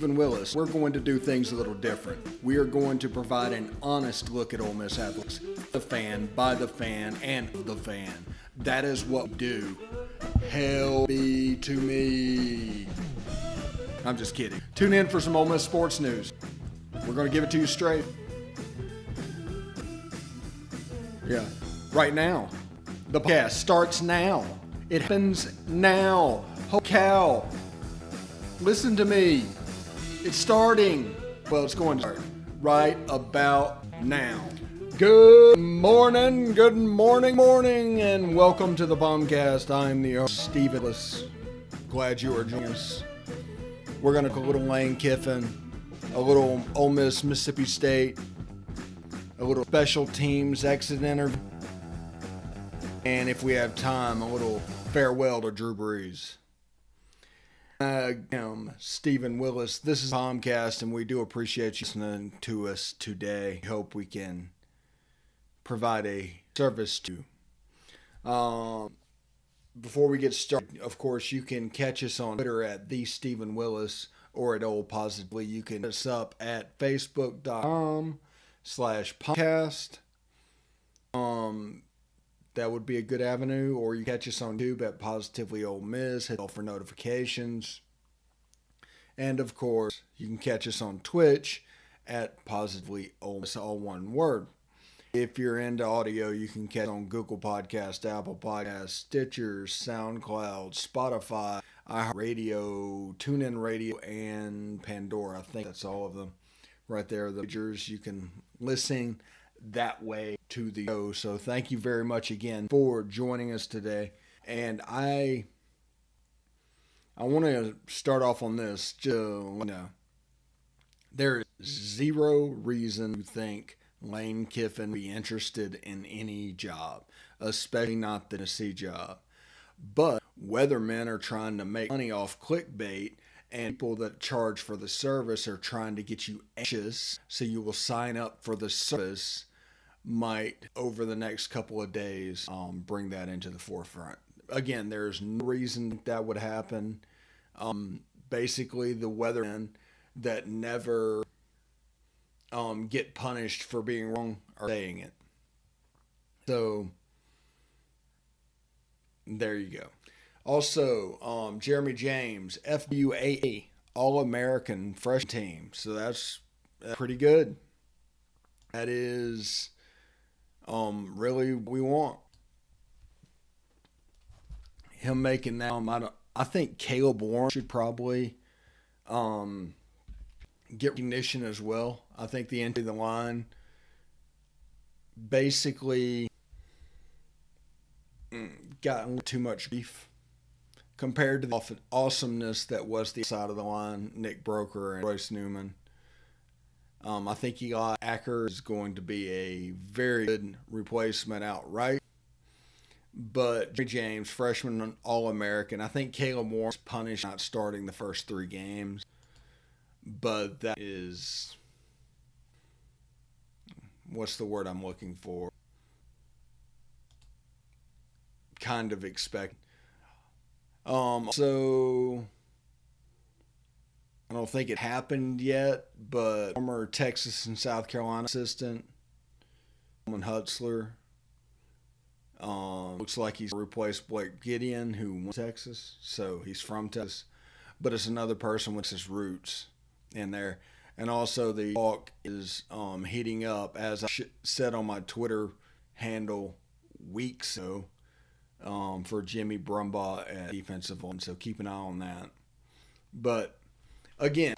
Stephen Willis. We're going to do things a little different. We are going to provide an honest look at Ole Miss athletics. The fan, by the fan, and the fan. That is what we do. Hell be to me. I'm just kidding. Tune in for some Ole Miss sports news. We're going to give it to you straight. Yeah. Right now. The podcast starts now. It happens now. Holy cow. Listen to me. It's starting. Well, it's going to start right about now. Good morning, and welcome to the POMcast. I'm the host, Stephen Willis. Glad you are joining us. We're going to go a little Lane Kiffin, a little Ole Miss, Mississippi State, a little special teams exit interview, and if we have time, a little farewell to Drew Brees. I'm Stephen Willis. This is POMcast, and we do appreciate you listening to us today. Hope we can provide a service to you. Before we get started, of course, you can catch us on Twitter at the Stephen Willis or at Old Positively. You can hit us up at facebook.com/podcast. That would be a good avenue, or you catch us on YouTube at Positively Ole Miss. Hit all for notifications. And of course, you can catch us on Twitch at Positively Ole Miss, all one word. If you're into audio, you can catch us on Google Podcast, Apple Podcasts, Stitcher, SoundCloud, Spotify, iHeartRadio, TuneIn Radio, and Pandora. I think that's all of them right there. The majors, you can listen that way to the show. So thank you very much again for joining us today. And I want to start off on this. Just, there is zero reason to think Lane Kiffin would be interested in any job, especially not the Tennessee job. But weathermen are trying to make money off clickbait, and people that charge for the service are trying to get you anxious so you will sign up for the service. Might, over the next couple of days, bring that into the forefront. Again, there's no reason that would happen. Basically, the weathermen that never get punished for being wrong are saying it. So, there you go. Also, Jeremy James, FWA, All-American Fresh Team. So that's pretty good. That is really we want him making that. I think Caleb Warren should probably get recognition as well. I think the end of the line basically got too much beef compared to the awesomeness that was the side of the line, Nick Broker and Royce Newman. I think Eli Acker is going to be a very good replacement outright. But James, freshman All-American, I think Caleb Warren's punished not starting the first 3 games. But that is, what's the word I'm looking for? Kind of expect. So I don't think it happened yet, but former Texas and South Carolina assistant, Hutzler, looks like he's replaced Blake Gideon, who went to Texas, so he's from Texas, but it's another person with his roots in there. And also the talk is heating up, as I said on my Twitter handle weeks ago, for Jimmy Brumbaugh at defensive line, so keep an eye on that. But again,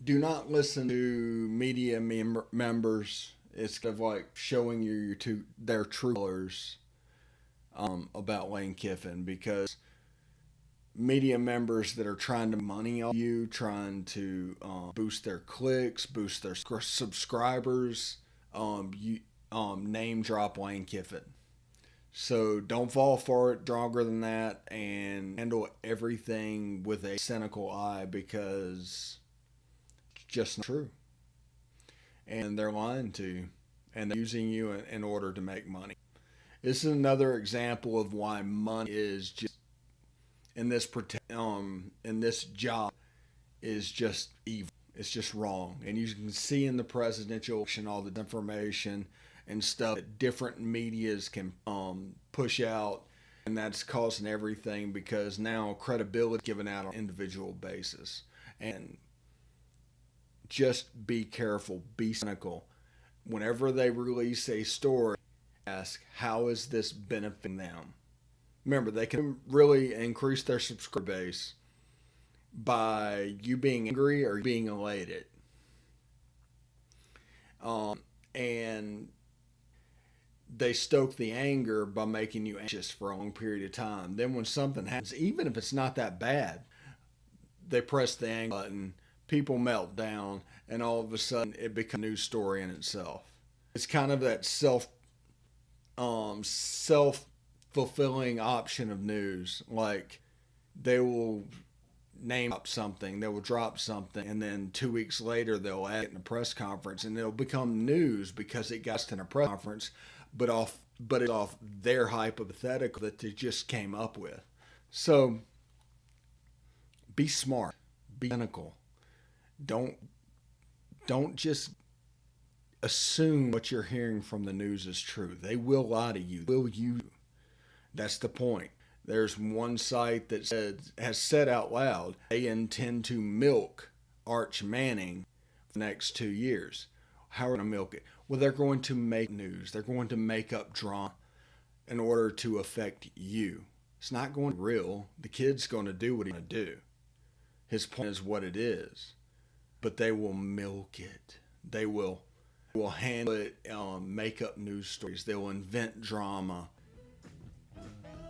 do not listen to media members. It's kind of like showing you their true colors about Lane Kiffin, because media members that are trying to money on you, trying to boost their clicks, boost their subscribers, name drop Lane Kiffin. So don't fall for it, stronger than that, and handle everything with a cynical eye, because it's just not true. And they're lying to you, and they're using you in order to make money. This is another example of why money is just in this job is just evil. It's just wrong. And you can see in the presidential election all the information and stuff that different medias can push out. And that's causing everything because now credibility is given out on an individual basis. And just be careful, be cynical. Whenever they release a story, ask, how is this benefiting them? Remember, they can really increase their subscriber base by you being angry or being elated. And they stoke the anger by making you anxious for a long period of time. Then when something happens, even if it's not that bad, they press the anger button, people melt down, and all of a sudden it becomes a news story in itself. It's kind of that self-fulfilling option of news. Like, they will name up something, they will drop something, and then 2 weeks later they'll add it in a press conference, and it'll become news because it got in a press conference, but it's off their hypothetical that they just came up with. So be smart, be cynical. Don't just assume what you're hearing from the news is true. They will lie to you. Will you? That's the point. There's one site that has said out loud they intend to milk Arch Manning for the next 2 years. How are they going to milk it? Well, they're going to make news. They're going to make up drama in order to affect you. It's not going to be real. The kid's going to do what he's going to do. His point is what it is. But they will milk it. They will handle it, make up news stories. They will invent drama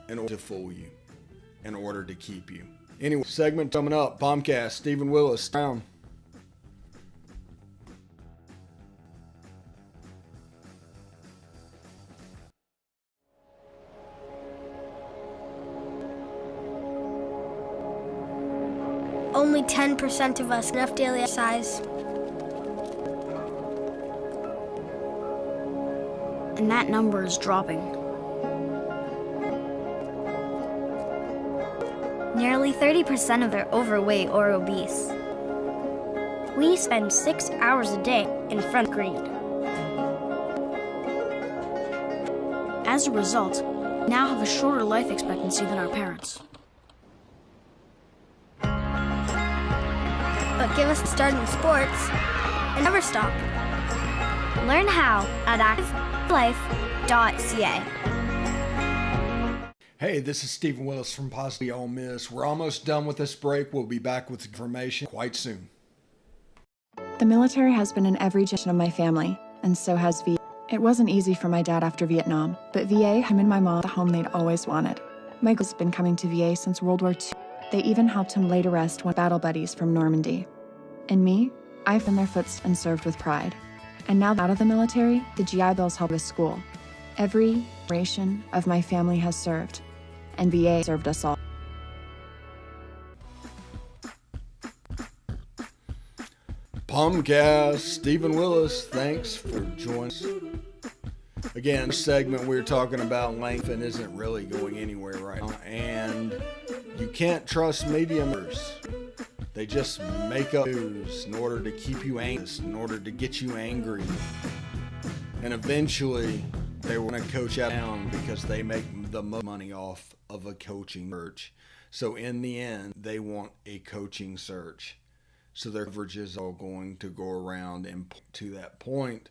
in order to fool you, in order to keep you. Anyway, segment coming up, POMcast, Stephen Willis, down. Only 10% of us enough daily exercise. And that number is dropping. Nearly 30% of are overweight or obese. We spend 6 hours a day in front of screen. As a result, we now have a shorter life expectancy than our parents. But give us a start in sports and never stop. Learn how at activelife.ca. Hey, this is Stephen Willis from Positively Ole Miss. We're almost done with this break. We'll be back with information quite soon. The military has been in every generation of my family, and so has VA. It wasn't easy for my dad after Vietnam, but VA had him and my mom the home they'd always wanted. Michael's been coming to VA since World War II. They even helped him lay to rest one battle buddies from Normandy. And me, I've been their footsteps and served with pride. And now out of the military, the GI Bills help us school. Every generation of my family has served, and VA served us all. POMcast, Stephen Willis, thanks for joining us. Again, this segment we were talking about Lane Kiffin isn't really going anywhere right now, and you can't trust media members. They just make up news in order to keep you anxious, in order to get you angry. And eventually, they want to coach out down because they make the most money off of a coaching search. So in the end, they want a coaching search. So their coverage is all going to go around and to that point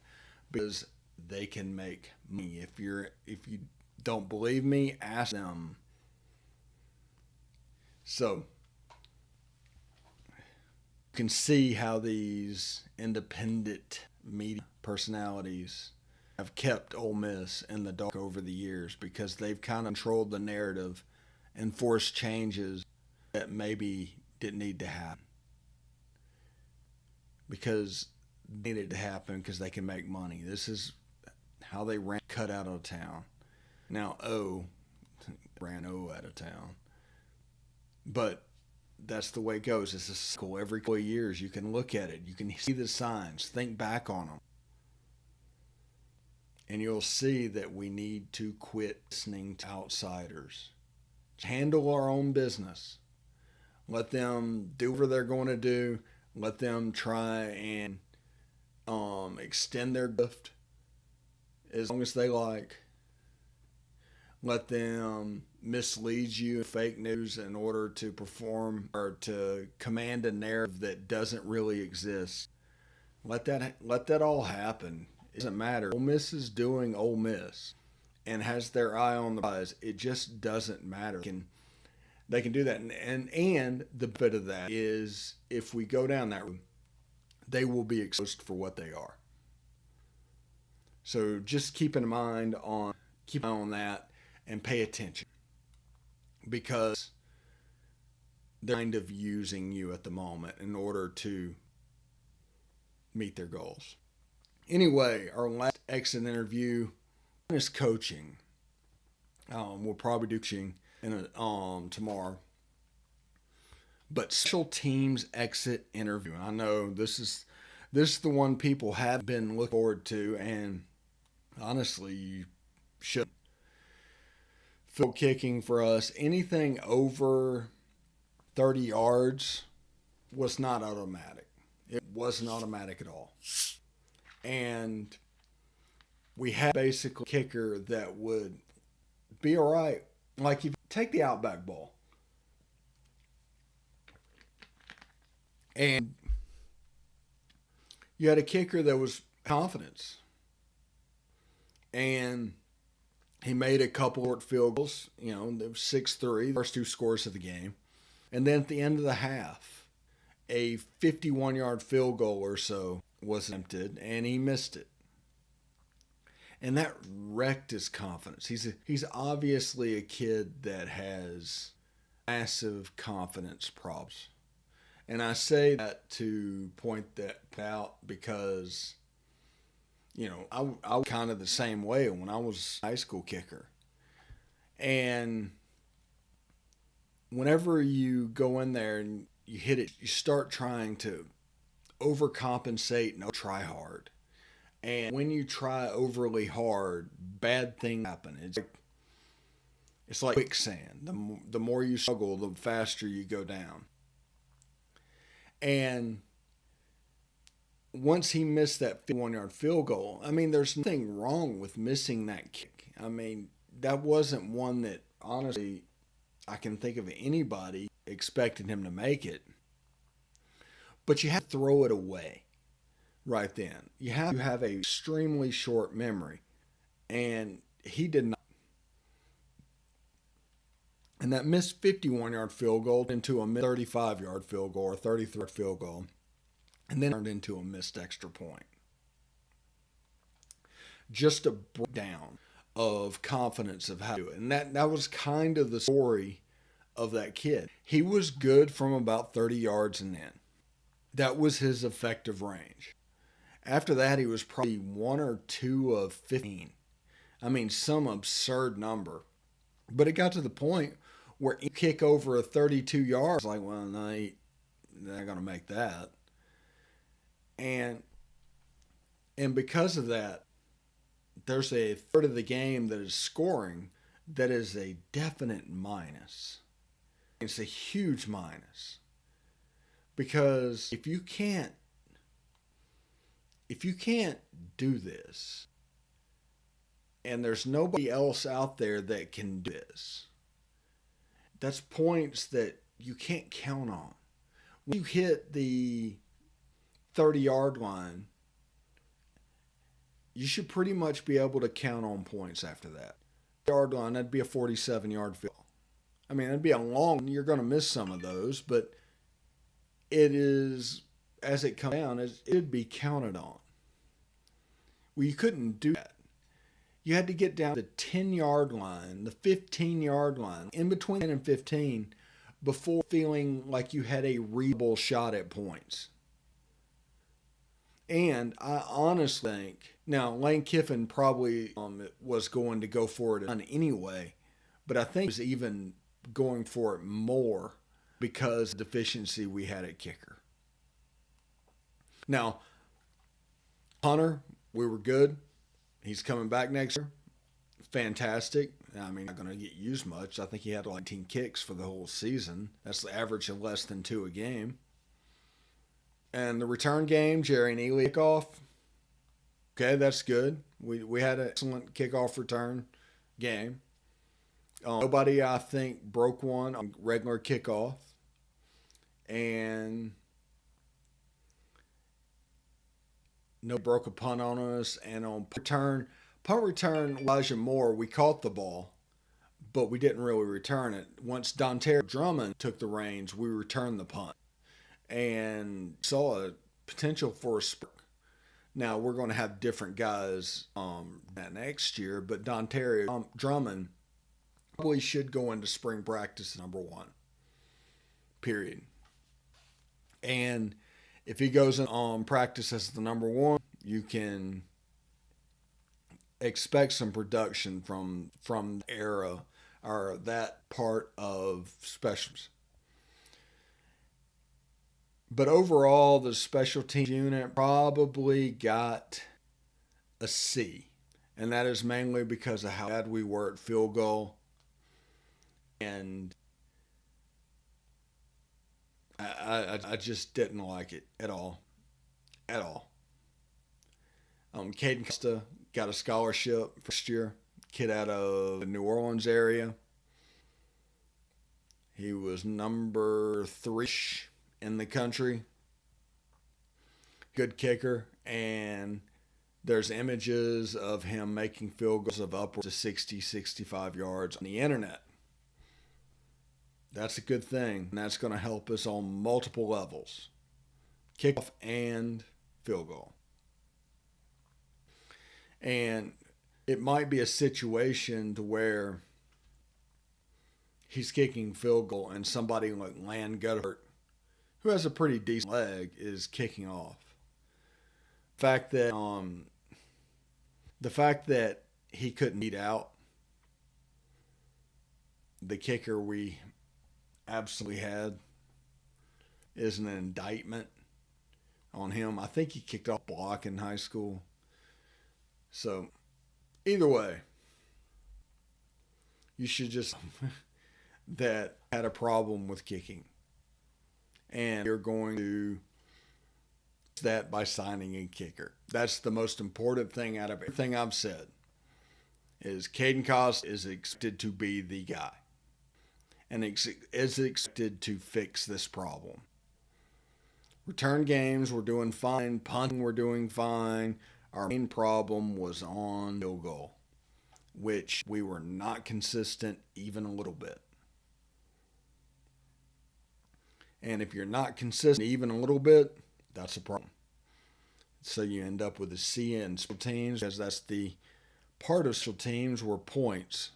because they can make money. If you don't believe me, ask them. So you can see how these independent media personalities have kept Ole Miss in the dark over the years because they've kind of controlled the narrative and forced changes that maybe didn't need to happen. Because they needed to happen because they can make money. This is how they cut out of town. Now ran O out of town. But that's the way it goes. It's a cycle. Every couple of years you can look at it. You can see the signs. Think back on them. And you'll see that we need to quit listening to outsiders. Handle our own business. Let them do whatever they're going to do. Let them try and extend their gift as long as they like. Let them mislead you in fake news in order to perform or to command a narrative that doesn't really exist. Let that all happen. It doesn't matter. Ole Miss is doing Ole Miss and has their eye on the prize. It just doesn't matter. They can do that. And the bit of that is if we go down that road, they will be exposed for what they are. So just keep an eye on that and pay attention, because they're kind of using you at the moment in order to meet their goals. Anyway, our last exit interview is coaching. We'll probably do coaching tomorrow. But special teams exit interview. I know this is the one people have been looking forward to, and honestly, you should. Field kicking for us, anything over 30 yards was not automatic. It wasn't automatic at all. And we had basically a kicker that would be all right. Like, if you take the outback ball and you had a kicker that was confidence, and he made a couple short field goals, there was 6-3, the first two scores of the game. And then at the end of the half, a 51-yard field goal or so was attempted, and he missed it. And that wrecked his confidence. He's obviously a kid that has massive confidence problems. And I say that to point that out because I was kind of the same way when I was a high school kicker. And whenever you go in there and you hit it, you start trying to overcompensate and try hard. And when you try overly hard, bad things happen. It's like quicksand. The more you struggle, the faster you go down. And once he missed that 51-yard field goal, there's nothing wrong with missing that kick. That wasn't one that, honestly, I can think of anybody expecting him to make it. But you have to throw it away right then. You have to have an extremely short memory. And he did not. And that missed 51-yard field goal into a 35-yard field goal or 33-yard field goal, and then turned into a missed extra point. Just a breakdown of confidence of how to do it. And that was kind of the story of that kid. He was good from about 30 yards and in. That was his effective range. After that, he was probably 1 or 2 of 15. Some absurd number. But it got to the point where you kick over a 32 yards, like, well, no, they're not going to make that. And because of that, there's a third of the game that is scoring that is a definite minus. It's a huge minus. Because if you can't do this, and there's nobody else out there that can do this, that's points that you can't count on. When you hit the 30-yard line, you should pretty much be able to count on points after that. Yard line, that'd be a 47-yard field. That'd be a long, you're going to miss some of those, but it is, as it comes down, it'd be counted on. Well, you couldn't do that. You had to get down the 10-yard line, the 15-yard line, in between 10 and 15, before feeling like you had a reasonable shot at points. And I honestly think, now Lane Kiffin probably was going to go for it anyway, but I think he was even going for it more because of the deficiency we had at kicker. Now, Hunter, we were good. He's coming back next year. Fantastic. I mean, not going to get used much. I think he had like 10 kicks for the whole season. That's the average of less than 2 a game. And the return game, Jerry Neely kickoff. Okay, that's good. We had an excellent kickoff return game. Nobody, I think, broke one on regular kickoff. And no broke a punt on us. And on punt return, Elijah Moore, we caught the ball, but we didn't really return it. Once Dontario Drummond took the reins, we returned the punt and saw a potential for a spark. Now, we're going to have different guys that next year, but Dontario Drummond probably should go into spring practice number 1, period. And if he goes on practice as the number 1, you can expect some production from the era or that part of specials. But overall, the special teams unit probably got a C. And that is mainly because of how bad we were at field goal. And I just didn't like it at all. At all. Caden Costa got a scholarship first year. Kid out of the New Orleans area. He was number 3 in the country. Good kicker. And there's images of him making field goals of upwards of 60, 65 yards on the internet. That's a good thing. And that's going to help us on multiple levels. Kickoff and field goal. And it might be a situation to where he's kicking field goal and somebody like Lan Guthert, who has a pretty decent leg, is kicking off. The fact that he couldn't beat out the kicker we absolutely had is an indictment on him. I think he kicked off block in high school. So, either way, you should just that had a problem with kicking. And you're going to that by signing a kicker. That's the most important thing out of everything I've said. Is Caden Cost is expected to be the guy. And is expected to fix this problem. Return games, we're doing fine. Punting, we're doing fine. Our main problem was on field goal, which we were not consistent even a little bit. And if you're not consistent even a little bit, that's a problem. So you end up with a C in special teams, because that's the part of special teams where points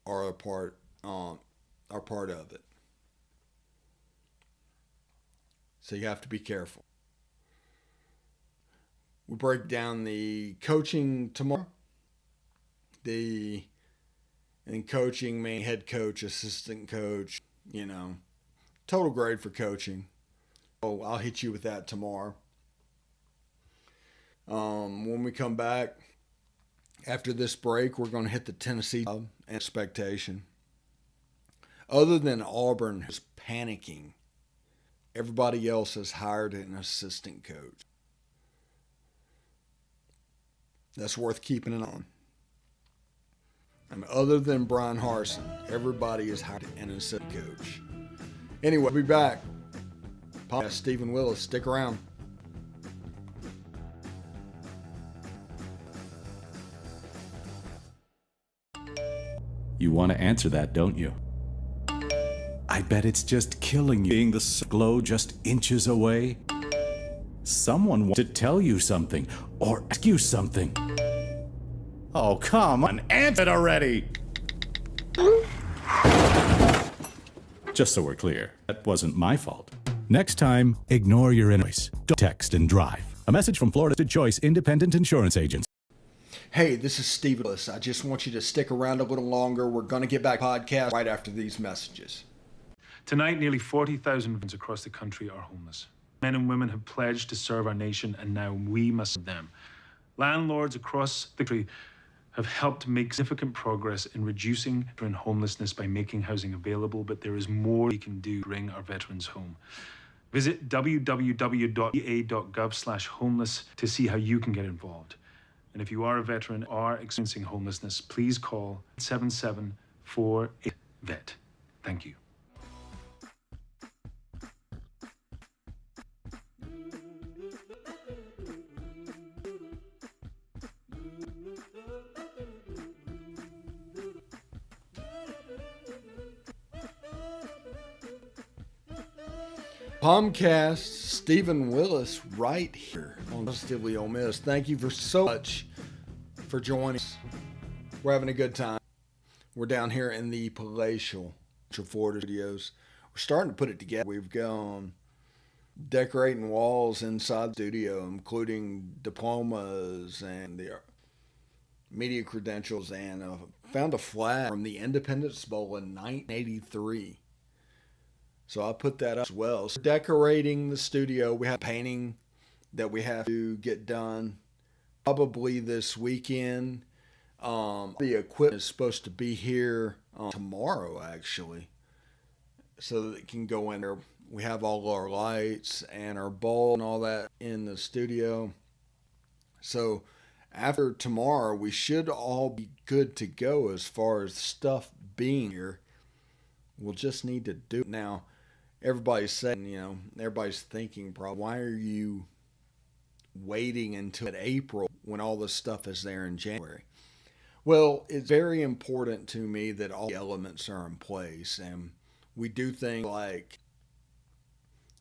are a part of it. So you have to be careful. We break down the coaching tomorrow. In coaching, main head coach, assistant coach, total grade for coaching. Oh, I'll hit you with that tomorrow. When we come back, after this break, we're going to hit the Tennessee job and expectation. Other than Auburn, who's panicking, everybody else has hired an assistant coach. That's worth keeping it on. Other than Brian Harsin, everybody has hired an assistant coach. Anyway, we'll be back. POMcast, Stephen Willis. Stick around. You want to answer that, don't you? I bet it's just killing you, being the glow just inches away. Someone wants to tell you something or ask you something. Oh, come on, answer it already! Just so we're clear, that wasn't my fault. Next time, ignore your inner voice. Don't text and drive. A message from Florida's Choice Independent Insurance Agents. Hey, this is Steve Willis. I just want you to stick around a little longer. We're going to get back to the podcast right after these messages. Tonight, nearly 40,000 veterans across the country are homeless. Men and women have pledged to serve our nation, and now we must serve them. Landlords across the country have helped make significant progress in reducing veteran homelessness by making housing available, but there is more we can do to bring our veterans home. Visit www.va.gov/homeless to see how you can get involved. And if you are a veteran or are experiencing homelessness, please call 877-48-VET. Thank you. POMcast, Stephen Willis, right here on Positively Ole Miss. Thank you so much for joining us. We're having a good time. We're down here in the palatial Florida studios. We're starting to put it together. We've gone decorating walls inside the studio, including diplomas and the media credentials, and found a flag from the Independence Bowl in 1983. So I put that up as well. So decorating the studio, we have painting that we have to get done probably this weekend. The equipment is supposed to be here tomorrow, actually, so that it can go in there. We have all our lights and our bulb and all that in the studio. So after tomorrow, we should all be good to go as far as stuff being here. We'll just need to do it now. Everybody's saying, everybody's thinking, probably, why are you waiting until April when all this stuff is there in January? Well, it's very important to me that all the elements are in place, and we do things like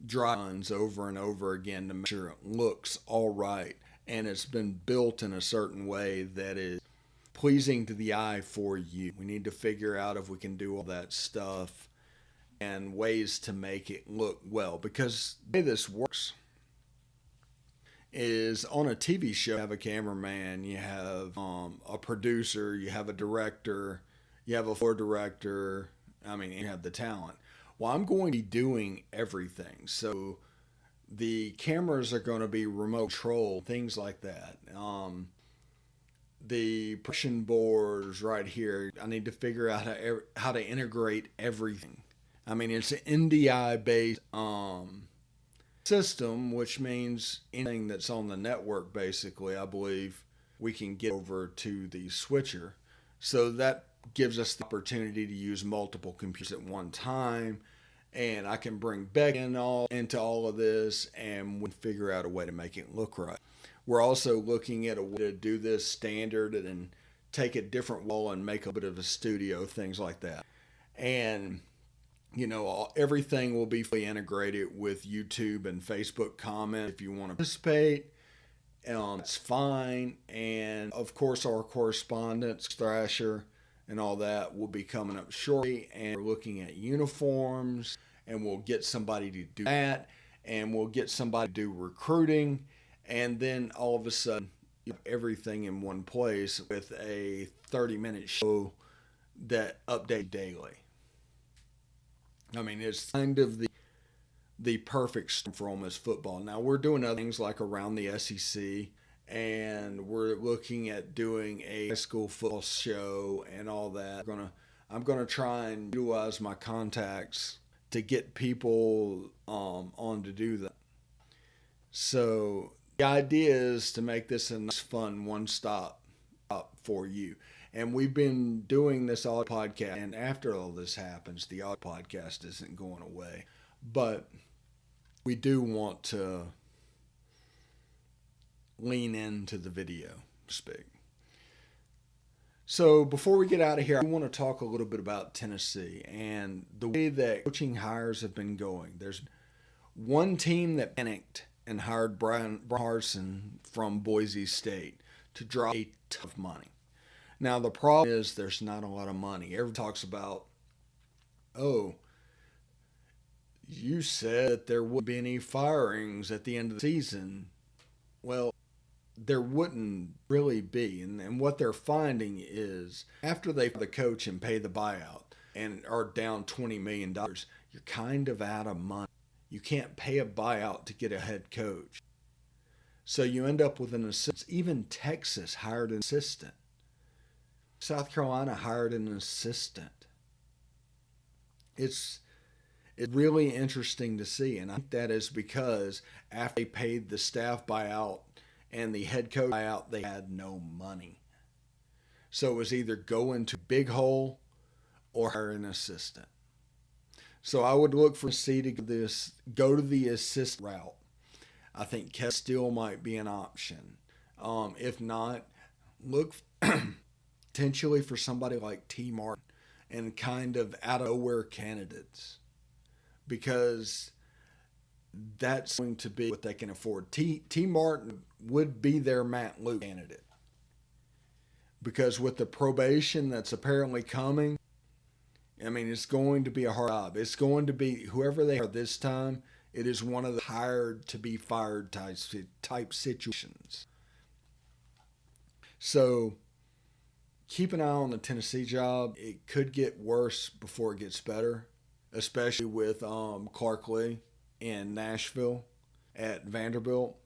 dry runs over and over again to make sure it looks all right, and it's been built in a certain way that is pleasing to the eye for you. We need to figure out if we can do all that stuff and ways to make it look well, because the way this works is on a TV show, you have a cameraman, you have a producer, you have a director, you have a floor director, you have the talent. Well, I'm going to be doing everything. So the cameras are going to be remote control, things like that. The production boards right here, I need to figure out how to integrate everything. It's an NDI-based system, which means anything that's on the network, basically, I believe we can get over to the switcher. So that gives us the opportunity to use multiple computers at one time, and I can bring Beck into all of this, and we figure out a way to make it look right. We're also looking at a way to do this standard and take a different wall and make a bit of a studio, things like that. And everything will be fully integrated with YouTube and Facebook comment. If you want to participate, it's fine. And of course, our correspondence, Thrasher, and all that will be coming up shortly. And we're looking at uniforms, and we'll get somebody to do that, and we'll get somebody to do recruiting. And then all of a sudden, you have everything in one place with a 30-minute show that updates daily. It's kind of the perfect storm for Ole Miss football. Now, we're doing other things like around the SEC, and we're looking at doing a high school football show and all that. I'm gonna try and utilize my contacts to get people on to do that. So the idea is to make this a nice, fun one-stop for you. And we've been doing this audio podcast, and after all this happens, the audio podcast isn't going away. But we do want to lean into the video, to speak. So before we get out of here, I want to talk a little bit about Tennessee and the way that coaching hires have been going. There's one team that panicked and hired Brian Harsin from Boise State to drop a ton of money. Now, the problem is there's not a lot of money. Everyone talks about, you said that there wouldn't be any firings at the end of the season. Well, there wouldn't really be. And what they're finding is after they fire the coach and pay the buyout and are down $20 million, you're kind of out of money. You can't pay a buyout to get a head coach. So you end up with an assistant. Even Texas hired an assistant. South Carolina hired an assistant. It's really interesting to see, and I think that is because after they paid the staff buyout and the head coach buyout, they had no money. So it was either go into big hole or hire an assistant. So I would look for C to go to the assist route. I think Kevin Steele might be an option. If not, look potentially for somebody like T. Martin and kind of out of nowhere candidates, because that's going to be what they can afford. T. Martin would be their Matt Luke candidate, because with the probation that's apparently coming, I mean, it's going to be a hard job. It's going to be whoever they are this time. It is one of the hired to be fired type situations. So keep an eye on the Tennessee job. It could get worse before it gets better, especially with Clark Lee in Nashville at Vanderbilt.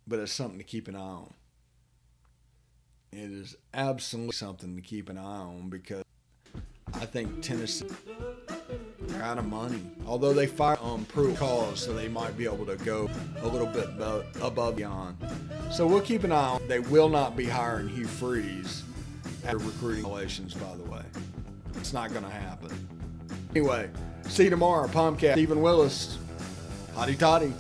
But it's something to keep an eye on. It is absolutely something to keep an eye on, because I think Tennessee are out of money. Although they fired Pruitt cause, so they might be able to go a little bit above beyond. So we'll keep an eye on. They will not be hiring Hugh Freeze after recruiting relations, by the way. It's not going to happen. Anyway, see you tomorrow. POMcast. Stephen Willis. Hotty toddy.